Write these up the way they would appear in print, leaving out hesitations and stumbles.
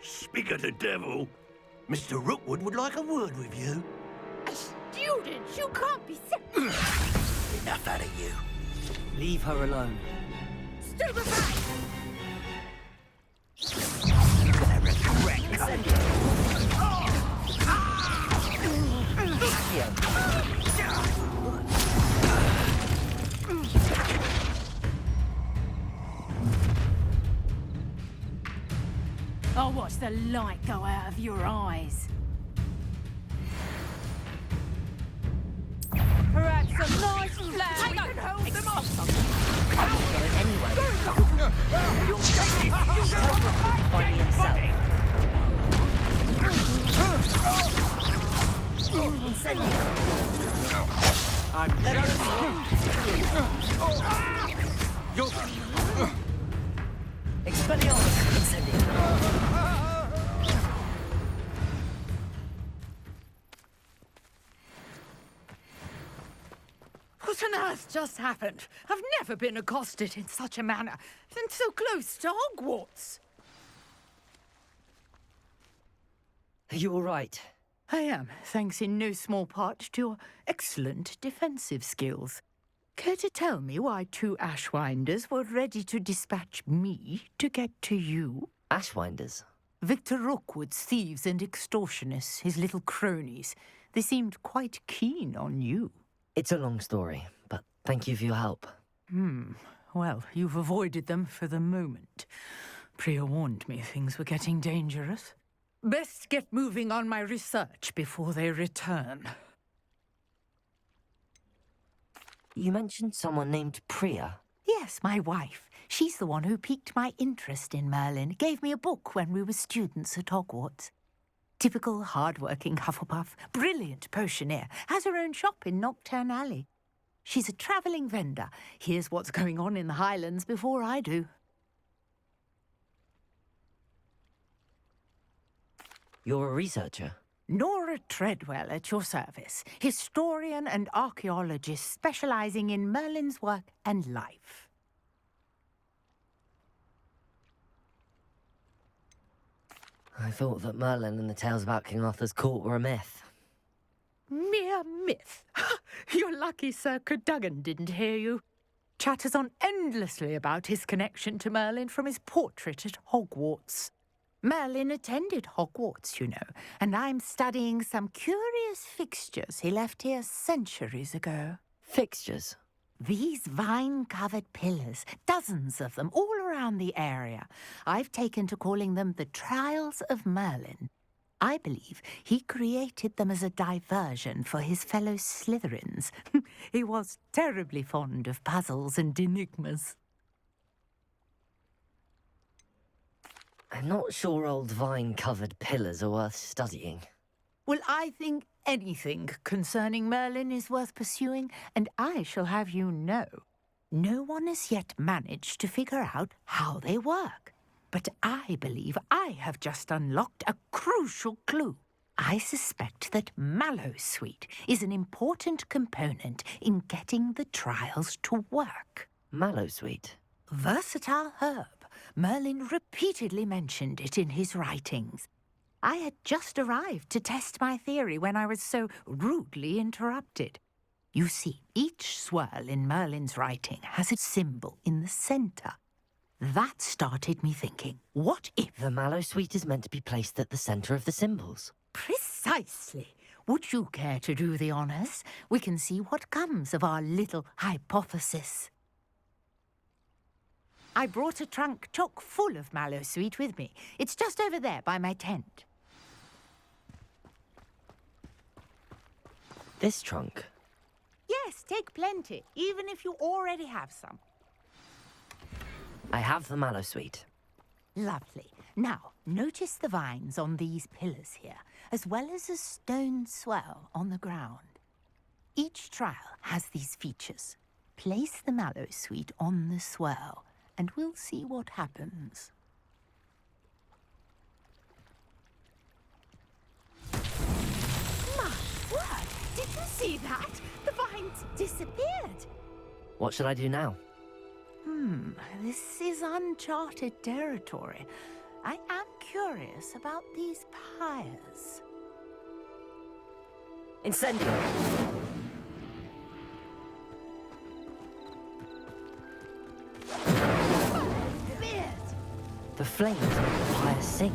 Speak of the devil, Mr. Rookwood would like a word with you. A student? You can't be Enough out of you. Leave her alone. Stupefy! You're gonna regret coming. I'll watch the light go out of your eyes. Perhaps a nice flower. We can hold them off. Anyway. You'll take it. By himself. I'm Expelliarmus incendium. What on earth just happened? I've never been accosted in such a manner, and so close to Hogwarts. Are you all right? I am, thanks in no small part to your excellent defensive skills. Care to tell me why 2 Ashwinders were ready to dispatch me to get to you? Ashwinders? Victor Rookwood's thieves and extortionists, his little cronies. They seemed quite keen on you. It's a long story, but thank you for your help. Well, you've avoided them for the moment. Priya warned me things were getting dangerous. Best get moving on my research before they return. You mentioned someone named Priya. Yes, my wife. She's the one who piqued my interest in Merlin. Gave me a book when we were students at Hogwarts. Typical hard-working Hufflepuff, brilliant potioneer, has her own shop in Nocturne Alley. She's a travelling vendor. Hears what's going on in the Highlands before I do. You're a researcher? Nora Treadwell at your service, historian and archaeologist specialising in Merlin's work and life. I thought that Merlin and the tales about King Arthur's court were a myth. Mere myth. You're lucky Sir Cadogan didn't hear you. Chatters on endlessly about his connection to Merlin from his portrait at Hogwarts. Merlin attended Hogwarts, you know, and I'm studying some curious fixtures he left here centuries ago. Fixtures? These vine-covered pillars, dozens of them, all around the area. I've taken to calling them the Trials of Merlin. I believe he created them as a diversion for his fellow Slytherins. He was terribly fond of puzzles and enigmas. I'm not sure old vine-covered pillars are worth studying. Well, I think anything concerning Merlin is worth pursuing, and I shall have you know, no one has yet managed to figure out how they work. But I believe I have just unlocked a crucial clue. I suspect that Mallowsweet is an important component in getting the trials to work. Mallowsweet? Versatile herb. Merlin repeatedly mentioned it in his writings. I had just arrived to test my theory when I was so rudely interrupted. You see, each swirl in Merlin's writing has a symbol in the centre. That started me thinking, what if... The Mallowsweet is meant to be placed at the centre of the symbols. Precisely. Would you care to do the honours? We can see what comes of our little hypothesis. I brought a trunk chock full of Mallowsweet with me. It's just over there by my tent. This trunk? Yes, take plenty, even if you already have some. I have the Mallowsweet. Lovely. Now, notice the vines on these pillars here, as well as a stone swell on the ground. Each trial has these features. Place the Mallowsweet on the swirl, and we'll see what happens. My word! Did you see that? The vines disappeared. What should I do now? This is uncharted territory. I am curious about these pyres. Incendio! The flames make the pyre sink.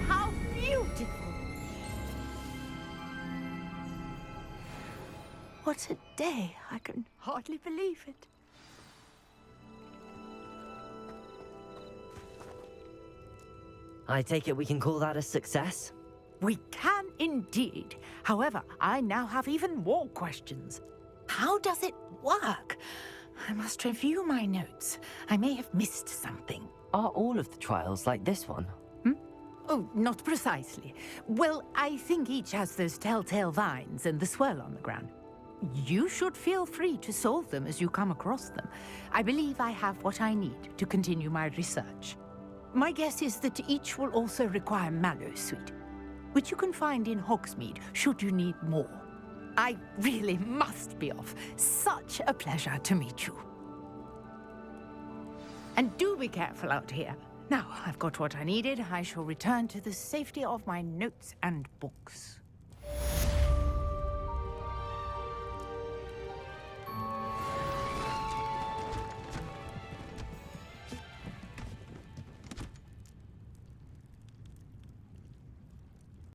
How beautiful! What a day! I can hardly believe it. I take it we can call that a success? We can indeed. However, I now have even more questions. How does it work? I must review my notes. I may have missed something. Are all of the trials like this one? Oh, not precisely. Well, I think each has those telltale vines and the swirl on the ground. You should feel free to solve them as you come across them. I believe I have what I need to continue my research. My guess is that each will also require Mallowsweet, which you can find in Hogsmeade should you need more. I really must be off. Such a pleasure to meet you. And do be careful out here. Now I've got what I needed, I shall return to the safety of my notes and books.